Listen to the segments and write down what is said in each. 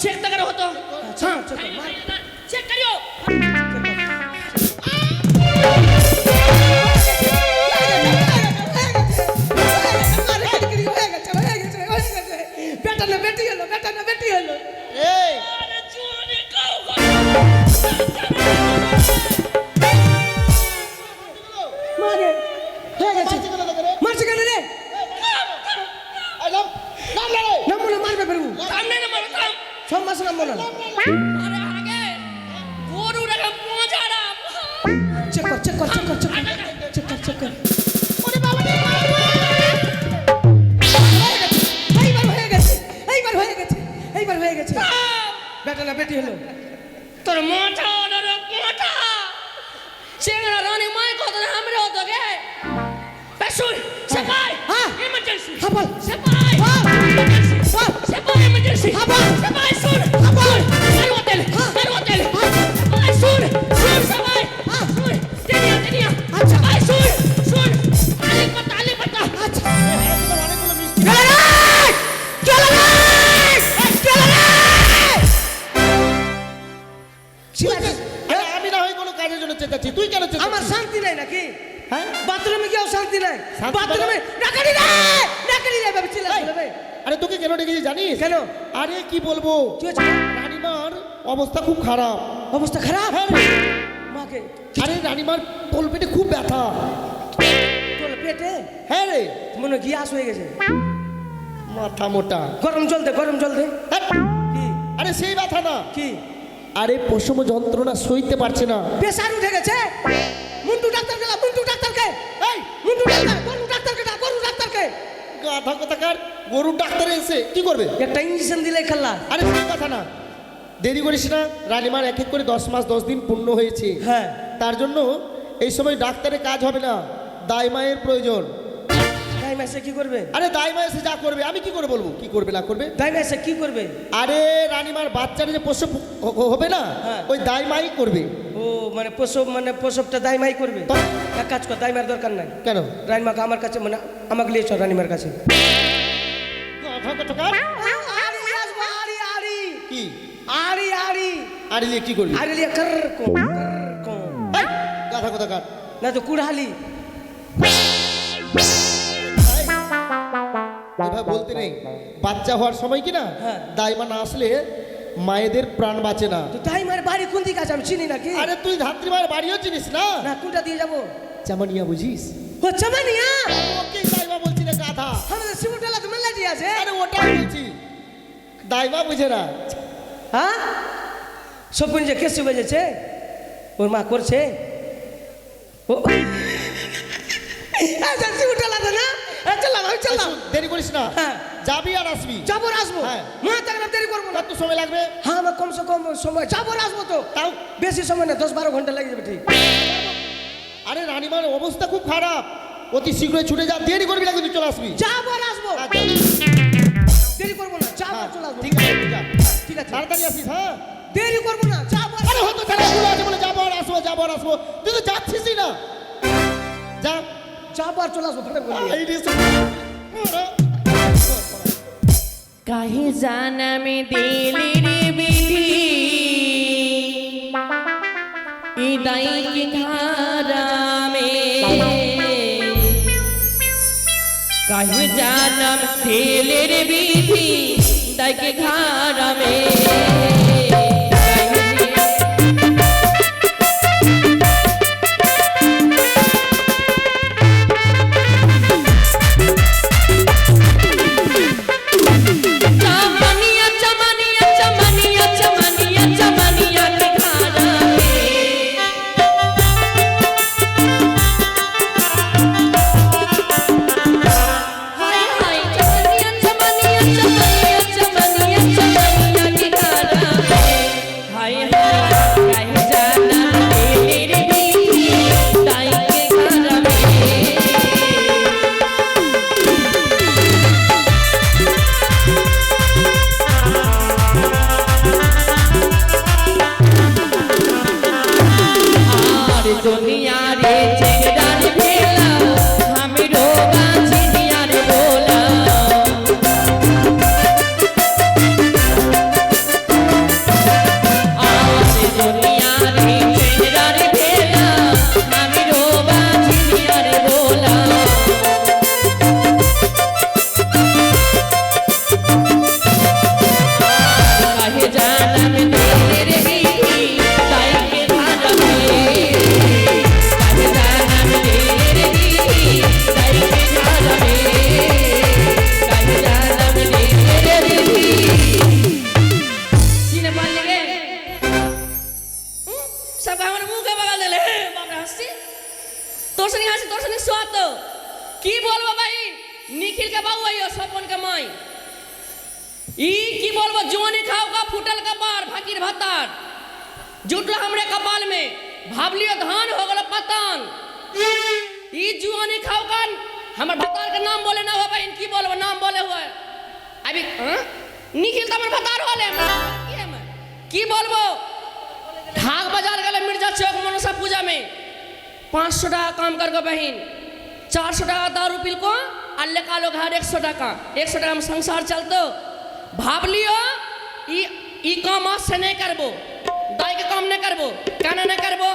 Check तो करो तो हाँ चेक चेक करियो बेटा ना बेटी हलो अरे चोरी काऊ मागे হয়ে গেছে মারছে কেন রে নাম বলে মারবে ফেরবো सामने ना मारो थाम সব মাসে নাম বলে अरे आगे गोरू रखा पहुंचा रहा চেক কর চেক কর চেক কর চেক কর চেক কর ওরে বাবা রে এইবার হয়ে গেছে বেটা না বেটি হলো তোর মোটা রে মোটা চেংড়া রানী মাই কত না हमरे হতো গে পেশুল সেপাই হ্যাঁ ইমার্জেন্সি হাবল সেপাই সেপাই ইমার্জেন্সি সেপাই শুন হোটেল সেপাই শুন সেপাই শুন তেনিয়া আচ্ছা সেপাই শুন আলি পাতা আচ্ছা আমি না হয় কোনো কাজের জন্য চেঁচাচ্ছি, তুই কেন চেঁচাচ্ছিস? আমার শান্তি নাই নাকি হ্যাঁ? বাথরুমে গিয়েও শান্তি নাই শান্তি বাথরুমে ডাকানি রে ভাবে চিল্লাবে ভাই আরে তোকে কেন ডেকেছি জানিস? কেন? আরে কি বলবো, কি হয়েছে রানীমার অবস্থা খুব খারাপ। অবস্থা খারাপ হ্যাঁ রে। মাকে আরে রানীমার তলপেটে খুব ব্যথা। তোর পেটে হ্যাঁ রে, মনে গ্যাস হয়ে গেছে মাথা মোটা। গরম জল দে হ্যাঁ। কি আরে সেই ব্যথা না, কি আরে পশম যন্ত্রণা সইতে পারছে না। প্রেসার উঠে গেছে মুন্টু ডাক্তারকে এই মুন্টু ডাক্তারকে গাধা কোথাকার, গরুর ডাক্তার এসে কি করবে? একটা ইঞ্জেকশন দিলে খাল্লা আরে সেই কথা না, দেরি করিস না। রানীমার এক এক করে 10 মাস 10 দিন পূর্ণ হয়েছে। হ্যাঁ তার জন্য এই সময় ডাক্তারের কাজ হবে না, দাইমায়ের প্রয়োজন। দাই মাসে কি করবে আরে দাইমা এসে যা করবে, আমি কি করে বলবো কি করবে না করবে? দাই মাসে কি করবে আরে রানীমার বাচ্চার যে প্রসব হবে না, হ্যাঁ। ওই দাইমাই করবে। ও মানে প্রসবটা দাইমাই করবে এক কাজ কর দাইমার দরকার নাই কেন? রানীমাকে আমার কাছে মানে আমাকে নিয়ে চল রানীমার কাছে কি আড়ি আরে লিয়ে কি করবি? লিয়ে কর এই, গাধা কোথাকার। না তো কুড়ালি এভাবে বলতে নেই, বাচ্চা হওয়ার সময় কি না, হ্যাঁ। দাইমা না আসলে মায়েদের প্রাণ বাঁচে না। তো দাইমার বাড়ি কোন দিকে আছে আমি চিনি নাকি আরে তুই ধাত্রীমার বাড়িও চিনিস না? না কোনটা দিয়ে যাবো চামানিয়া বুঝিস? ও চামানিয়া ওকে দাইমা বলছি না, গাধা। আমাদের সিমুটালা তো মেলাটি আছে আরে ওটাই বলছি, দাইমা বুঝে না। হ্যাঁ সপুন যে কেসে বেজেছে ওর মা করছে ও আচ্ছা সিমুটালা তো না চললাম দেরি করিস না, হ্যাঁ। যাবি আর আসবি। যাবো আর আসবো হ্যাঁ। মা তাকে দেরি করবো না কত সময় লাগবে? হ্যাঁ আমার কমসে কম সময় যাবো আর আসবো তো তাও বেশি সময় না 10-12 ঘন্টা লেগে যাবে ঠিক আরে রানীমার অবস্থা খুব খারাপ, অতি শীঘ্রই ছুটে যা, দেরি করবি না কিন্তু চলে আসবি। যাবো আর আসবো আচ্ছা, দেরি করবো না যাবো আর চলে আসবো ঠিক আছে তুই যা। ঠিক আছে তাড়াতাড়ি আসিস। হ্যাঁ, দেরি করবো না যাবো আর আরে হয়তো খেলাধুলো আছে বলে যাবো আর আসবো, তুই তো যাচ্ছিসই না। যা। যাবো আর চলে আসবো ফটাফট করে। এই রে, काहे जाना में दिली रे बिधी इदाई के धारा में काहे जाना में दिली रे बिधी इदाई के धारा में हाय हाय चमनिया चमनिया चमनिया चमनिया चमनिया के কি বলবো ভাই निखिल के बाबू आइयो सपन के माई ई की बोलबो जोनी खाओ का फुटल का बार फकीर भत्तार जुटला हमरे कपाल में भाबलियो धान हो गलो पतंग ई जुआनी खाओ का हमर भत्तार के नाम बोले ना हो भाई इनकी बोलबो नाम बोले हुआ अभी निखिल तो हमर भत्तार होले की बोलबो ढाक बाजार गले मिर्जा चौक मनसा पूजा में 500 टाका काम कर गो बहन 400 टाका दारू पिल को अल्ले कालो घर 100 टाका में संसार चलतो भाव लियो ई काम आज से नहीं करबो दाई के काम नहीं करबो कहना नहीं करबो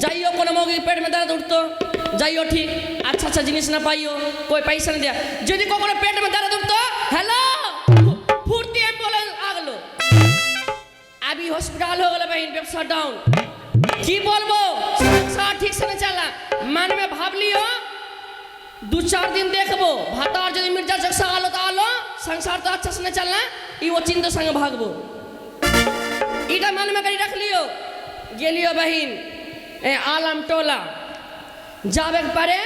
जाइयो कोनो मौगी पेट में दर्द उठतो जाइयो ठीक अच्छा जिनिस ना पाइयो कोई पैसा नहीं दिया यदि कोनो पेट में दर्द उठतो हेलो फुर्ती एम्बुलेंस आगलो अभी हॉस्पिटल हो गलो बहन व्यवसाय डाउन की बोलबो संसार ठीक से नहीं चला मन में भाव लियो 2-4 दिन देखबो भातार यदि मिर्जा चक्सा आलो तो आलो संसार तो अच्छा से नहीं चलना ई वो चिंता संग भागबो इटा मन में करी रख लियो गेलियो बहिन ए आलम टोला जाबे के पारे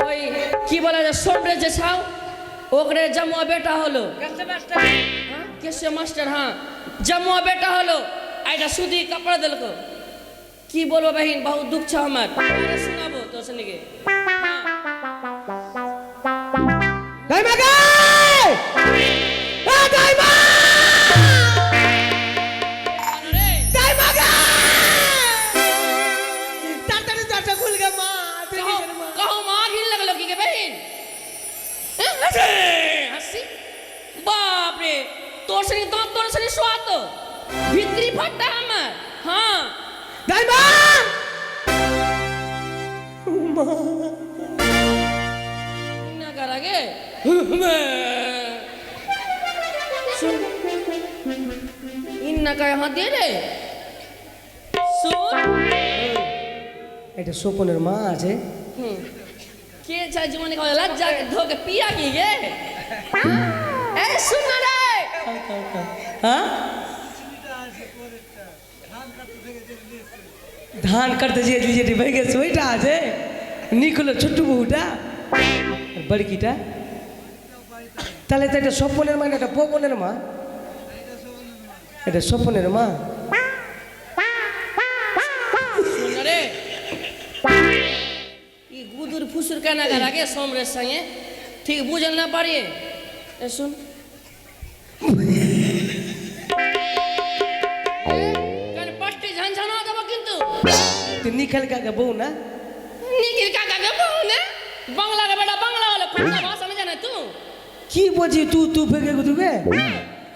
ओई की बोला जे सोमरे जे छाव ओकरे जमुआ बेटा होलो कैसे मास्टर हां जमुआ बेटा होलो आइटा सुदी कपड़ा देलको की बोलबो बहिन बहुत दुख छ हमर सुनाबो तो सनी के दाई माँ गए दाई माँ दाई माँ गए तार खुल गया माँ कहो माँ घिन लगलो की के बहन हंसी बाप रे तोर सनी स्वाद तो भीतरी फटा हमर हाँ दाई माँ ना करागे सुन इन्ना का यहाँ दे रे सुन এটা সোপনের মা আছে के चाहे जीवन का लज्जा के धो के पिया की गे ए सुन रे হ্যাঁ ধান কাটতে যে যেটি হয়ে গেছে ওইটা আছে নিকলো ছোট্ট বউটা আর বড়কিটা তাহলে তো এটা স্বপনের মা না এটা পবনের মা এটা স্বপনের মা सुन रे ये गुदुर फुसुर का ना करागे सोमरे संगे ठीक बुझल ना पारिए ए सुन कन पट्टी झंझना देबो किंतु तो निकल का बहू ना निखिल का बोले बांग्ला का बेटा बांग्ला वाला कोन भाषा में जाने तू की बोझी तू फेंके गुदुगे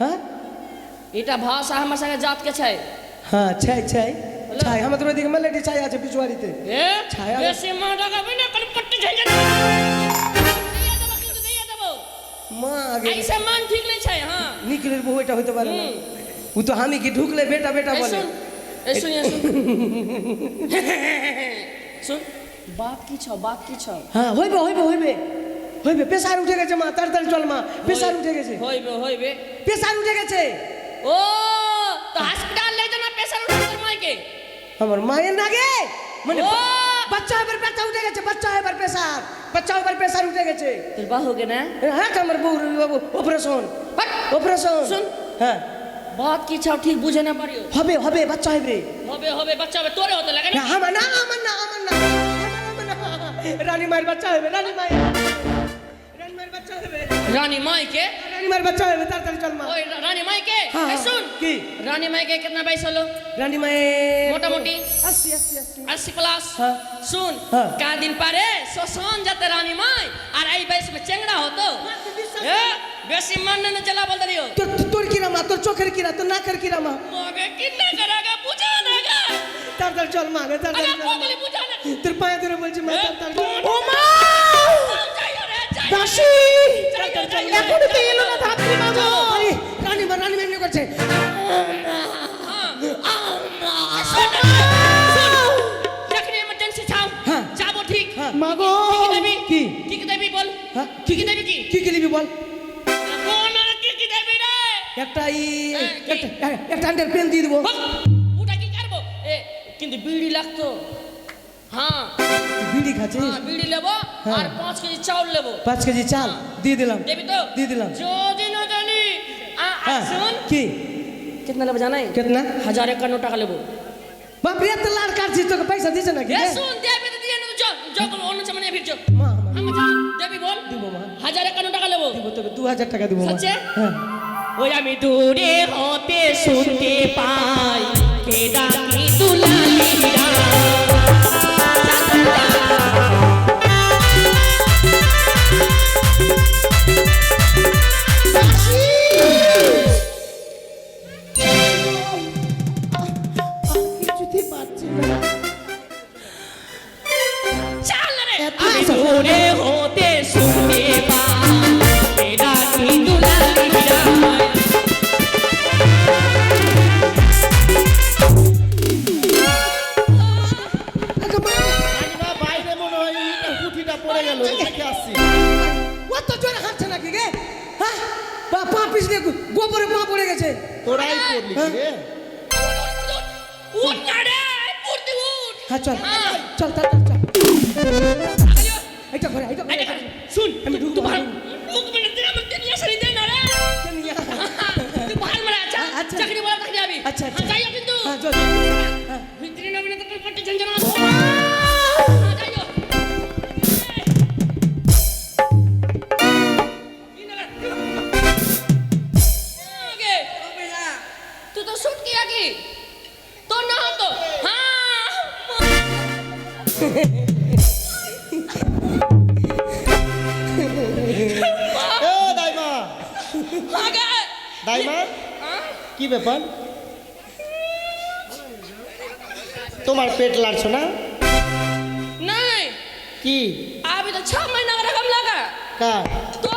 हाँ इटा भाषा हमर संगे जात के छै हाँ छै छाय हम तो दिखे मलेटी छाय আছে पिछवाड़ीते ए छाया बेसी माडा का बिना कन पट्टी झंझना दिया देबो किंतु दिया देबो मां आगे ऐसे मान ठीक नहीं छै हां निकले बहू এটা হইতে পারে না ও তো हामी কি ঢুকলে बेटा बोले सुन बात की छ हाँ হইবে প্রেসার উঠে গেছে মা তাড়াতাড়ি চল মা প্রেসার উঠে গেছে होइबे প্রেসার উঠে গেছে ओ तो हॉस्पिटल ले जाना प्रेशर उठा कर माई के আমার মায়ের নাগে মানে ও! বাচ্চা এবার ব্যথা উঠে গেছে বাচ্চা এবার প্রেসার উঠে গেছে तेरे बा हो गया ना হ্যাঁ তো আমার বউ অপারেশন सुन হ্যাঁ बात की छ ठीक बुझे ना पारियो হবে बाচ্চा হবে होबे बच्चा হবে तोरे होते लगे না ना আমার না রানী মায়ের বাচ্চা হবে রানী মায়ের বাচ্চা হবে रानी माई के রানী মায়ের বাচ্চা হবে তাড়াতাড়ি চল মা ओए रानी माई के हाँ, ए हाँ। सुन की? रानी माई के कितना पैसा लो রানী মায়ের मोटा-मोटी 80 80 प्लस हाँ। सुन हाँ। का दिन पारे सोसान जाते रानी माई और आई बैस में चेंगड़ा हो तो ए बेसी मन न चला बोल दियो তোর কিরা মা তোর চোখের কিরা তোর নাকের কিরা মা मोगे कितना करेगा बुझा देगा তাড়াতাড়ি চল মা রে তাড়াতাড়ি अगर চল। कोगली बुझा दे তোর পায়ে ধরে বলছি মা তাড়াতাড়ি চল। ও মা যাইও রে যাইও দাসী যাইও, এখনো তো এলো না ধাত্রী বাবু আরে রানী মা এমনি করছে দেখনি ইমার্জেন্সি ছাও হ্যাঁ। যাবো ঠিক হ্যাঁ। মাগো কি দেবি কি? কি দেবি বল হ্যাঁ? কি দেবি কি কি কি নিবি বল কোন আর কি দেবি রে একটা হ্যাঁ, কি? একটা আন্ডার পেন দিয়ে দেবো ওটা কি করবো এ কিন্তু বিড়ি লাগতো হ্যাঁ বিড়ি খাচ্ছিস? হ্যাঁ বিড়ি নেবো হ্যাঁ। আর 5 কেজি চাউল নেবো 5 কেজি চাল দিয়ে দিলাম। দেবি তো দিয়ে দিলাম। যদি না জানি হ্যাঁ শুন কি कितना लेबो जाने कितना 1051 টাকা लेबো बाप रे तो लाड़ काट তোকে পয়সা দিছে নাকি এ শুন দেবি তো দিয়ে নেবো যখন অন্য সামনে ভিড় চল মা আমি দেবি বল দিব মা 1051 টাকা নেবো দিব তোকে 2000 টাকা দিব মা। সচ্চে? হ্যাঁ ওই আমি দূরে হতে শুনতে পাই কে ডাকি দুলালিরা কিছুতেই পারছি না। চল রে আমি দূরে হতে শুনতে পাই কে ডাকি দুলালিরা রানীমা বাইরে মনে হয় ইটের কুঠিটা পড়ে গেল দেখে আসছি। ও তো জোরে হাঁটছে নাকি গে হ্যাঁ পা পিছলে গোবরে পা পড়ে গেছে। তোরাই পড়লি কি রে? উঠ না রে পড়তে উঠ হ্যাঁ চল হ্যাঁ। চল চল চল এইটা করে এইটা করে শুন আমি ঢুকবো, তুই ভালো ঢুকবো। মুখ মেরে দে আমাকে নিয়ে আসি দে না রে তুই ভালো মারা আচ্ছা আচ্ছা। চাকরি বলা থাকবি আমি আচ্ছা আচ্ছা যাইও কিন্তু হ্যাঁ চল হ্যাঁ ভিতরে না বিনা তো পট্টি ঝঞ্ঝনা হ্যাঁ যাইও আগে तू तो शूट किया कि तो ना हो तो हाँ এ দাইমা आगे দাইমা हाँ কি ব্যাপার? তোমার পেট লাগছো না नहीं কি? अभी तो 6 महीना का रकम लगा কার? तो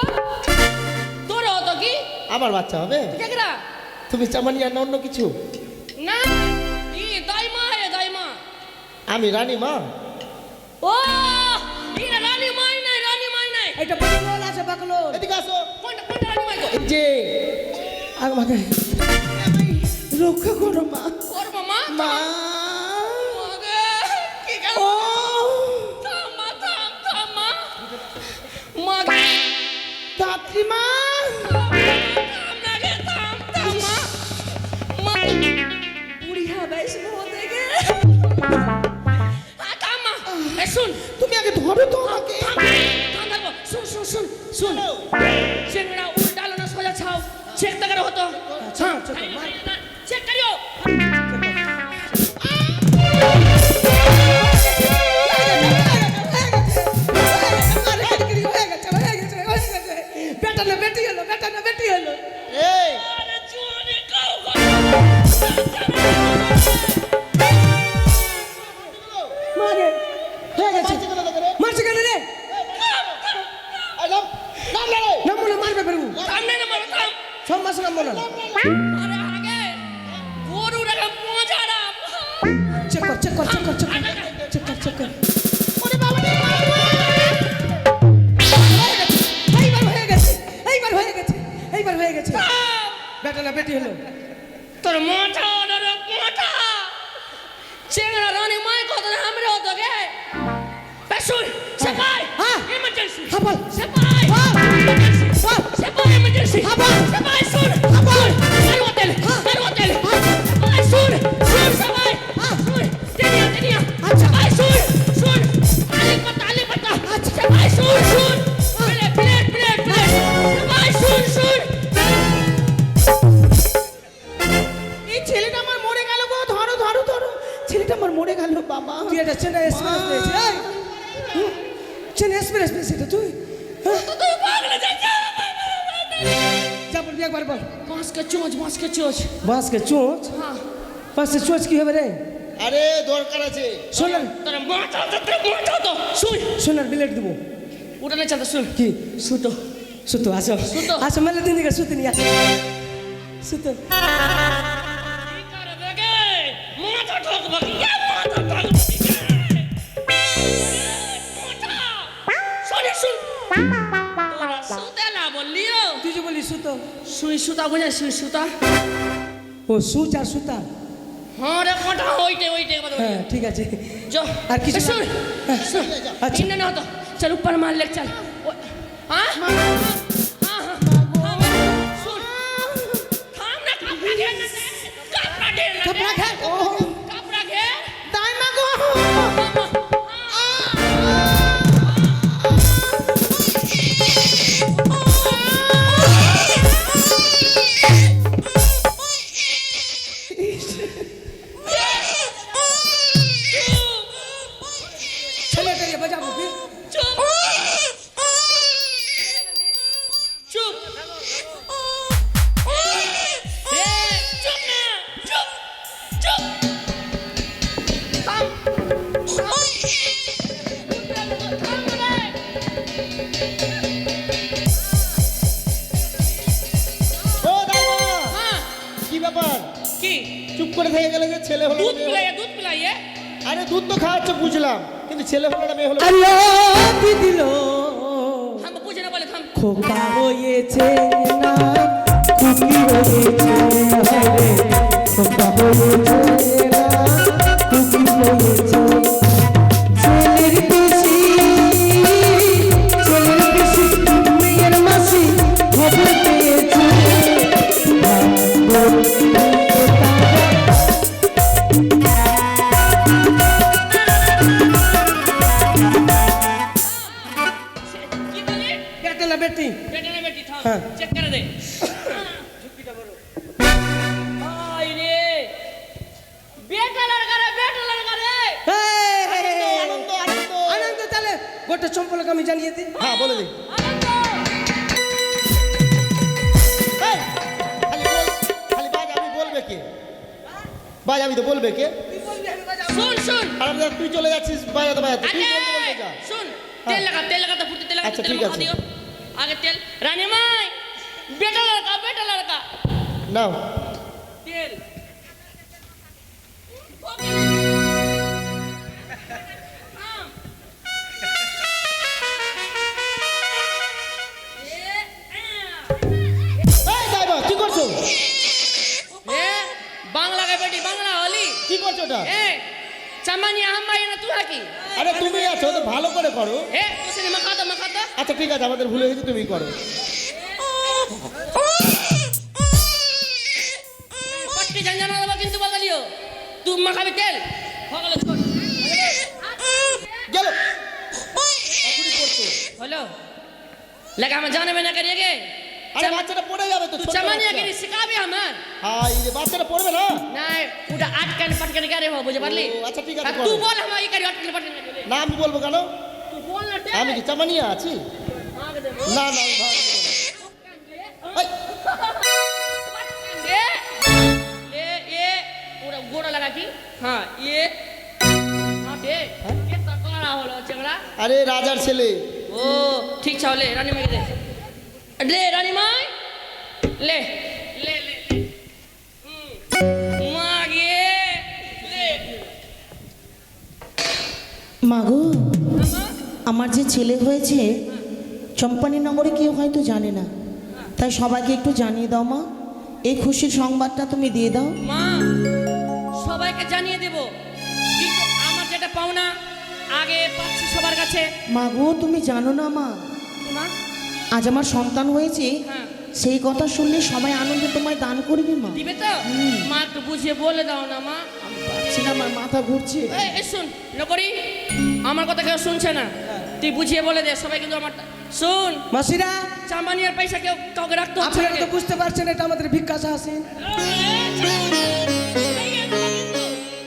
तो रहो तो कि আমার বাচ্চা হবে? क्या करा তুমি চামানিয়া না অন্য কিছু? ना ये दाइमा है दाइमा আমি রানীমা। ओ ये रानी माई नहीं এইটা বাকলোল আছে বাকলোল এদিকে আসো। कौन रानी माई को এই যে আমাকে রক্ষা করো মা। और मामा মা आगे की कर ও थामा थामा मागे ধাত্রী মা। बुढ़िया वैष्णो देगे थामा ए सुन তুমি আগে ধরো তো আমাকে। सुन सुन सुन सुन চেংড়া উল্টালো না সোজা ছাও চেক তো করো হতো হ্যাঁ চল চেক করিও বেটা না বেটি হলো বেটা না বেটি হলো এই আরে জোরে কাও মারে হয়ে গেছে বাচ্চা কেন দেখে রে? মারছে কেন রে এই নাম নাম রে। নাম বলে মারবে ফেরবো সামনে না মারো থাম সব মাসে নাম বলে আরে আগে গরু রে পৌঁছারা চেক কর চেক কর চেক কর চেক কর চেক কর চেক কর ওরে বাবা রে। এইবার হয়ে গেছে এইবার হয়ে গেছে এইবার হয়ে গেছে বেটা না বেটি হলো তোর মাথা রে মাথা চেংড়া রানী মাই কত না আমরা হতো গে পেশুন সেপাই হ্যাঁ। ইমার্জেন্সি হ্যাঁ, বল। সেপাই হ্যাঁ। ইমার্জেন্সি বল। সেপাই ইমার্জেন্সি হ্যাঁ, বল। সেপাই শুন হ্যাঁ, বল। কার হোটেল হ্যাঁ। কার হোটেল হ্যাঁ। সেপাই শুন শুন সেপাই হ্যাঁ। শুন তেনিয়া আচ্ছা। সেপাই শুন শুন আলি পাতা আচ্ছা। সেপাই শুন শুন প্লেট সেপাই শুন শুন এই ছেলেটা আমার মরে গেল গো। ধরো ধরো ধরো। ছেলেটা আমার মরে গেল বাবা। তুই এটা চেনা এক্সপ্রেস পেয়েছিস এই চেনা এক্সপ্রেস পেয়েছিস এটা তুই হ্যাঁ? তুই পাগল যাচ্ছা যা বলবি একবার বল বাঁশ के चोंच বাঁশকে চোঁচ हाँ বাঁশে চোঁচ কি হবে রে আরে দরকার আছে। সোনার तेरा माथा तो सुन সোনার বিলেট দেবো उठने चाहता सुन কি सुतो সুতো আসো সুতো। আসো মেলে দিন দিকে সুতো নিয়ে আসো সুতো की कर बेगे माथा ठोक बगी क्या माथा ठोक बगी सुन तोरा सुते ना बोलियो তুই যে বলি সুতো सुई सुता बुझे सुई सुता ও সুচ আর সুতা হ্যাঁ রে কটা ওইটে কথা বলি। হ্যাঁ ঠিক আছে जो আর কিছু सुन হ্যাঁ, सुन আচ্ছা। इन्हें ना तो चल ऊपर मार ले चल हाँ सुन थाम ना कपड़ा घेर ना कपड़ा घेर, ओह। कपड़ा घेर তাই মা গো ছেলেটাকে বাজাবো কি चुप चुप चुप ना चुप चुप थाम ও দাদা हाँ কি ব্যাপার की চুপ করে থেকে গেলে যে ছেলে হলো दूध पिलाइए আরে দুধ তো খাওয়াচ্ছ বুঝলাম কিন্তু ছেলে হলো না মেয়ে হলো আল্লাহ দিল हम पूछे ना बोले हम খোকা হয়েছে না খুকি হয়েছে রে খোকা হয়েছে না খুকি হয়েছে ছেলের পিসি মেয়ের মাসি খবর পেয়েছে की बोले বেটা না বেটি बेटे ने बेटी था हाँ। चेक कर दे आई रे बेटा लड़का रे আনন্দ আনন্দ আনন্দ তাহলে গোটা সম্পর্কে আমি জানিয়ে দিই হ্যাঁ বলে দিই आनंद এই, খালি বাজ আমি বলবে কে বাজ আমি তো বলবে কে सुन सुन আর আমি তুই চলে যাচ্ছিস বাজাতে বাজাতে তুই अरे বলতে বলতে যা सुन तेल लगा तो फुर्ती तेल लगा अच्छा, तेल ठीक है, मखा दियो आगे तेल रानी माई बेटा लड़का নাও तेल हाँ। এই দাইবা কি করছো ए बांग्ला का बेटी बांग्ला वाली কি করছো ওটা ए चमानिया हम आई ना तू है की আরে তুমি আছো তো ভালো করে করো ए तुझे मखा तो আচ্ছা ঠিক আছে আমাদের ভুলে গেছে তুমি করো पट्टी झंझना दबा किंतु बदलियो तू मखा भी तेल हो गलो छोड़ গেল এখনই করছো हेलो लगा हम जाने में ना करिएगे আরে বাচ্চাটা পড়ে যাবে তো तू ছোট चमानिया বাচ্চা। की सिखाबे हमार হ্যাঁ এই যে বাচ্চাটা পড়বে না नहीं उड़ा अटकन पटकन करे हो बुझे पारली ओ, अच्छा, ठीक है, तू करो। बोल हम ये करी अटकन पटकन करे না আমি বলবো কেন तू बोल ना टे আমি কি চামানিয়া আছি मांग दे না না আমি ভাগ দেবো না। এই, ले ले ये पूरा गोड़ा लगा की हां ये हां दे ये तकड़ा होलो चंगड़ा আরে রাজার ছেলে ओ ठीक छौ ले रानी माई दे ले रानी माई ले ले ले मागे ले মাগো मामा আমার যে ছেলে হয়েছে চম্পানীনগরে কেউ হয়তো জানে না, তাই সবাইকে একটু জানিয়ে দাও মা। এই খুশির সংবাদটা তুমি দিয়ে দাও। মা সবাইকে জানিয়ে দেব, কিন্তু আমার যেটা পাওনা আগে পাচ্ছি সবার কাছে। মাগো তুমি জানো না মা, মা আজ আমার সন্তান হয়েছে, হ্যাঁ সেই কথা শুনলে সবাই আনন্দে তোমায় দান করবে মা। দিবে তো? মা একটু বুঝিয়ে বলে দাও না মা। আমি পারছি না, আমার মাথা ঘুরছে। এই শুন নকরি, আমার কথা কেউ শুনছে না, তুই বুঝিয়ে বলে দে সবাই। কিন্তু আমার শুন মাসিরা, চামানিয়ার পয়সা কেউ কাউকে রাখতে হচ্ছে আপনারা না। তো বুঝতে পারছেন এটা আমাদের ভিক্ষা আসে।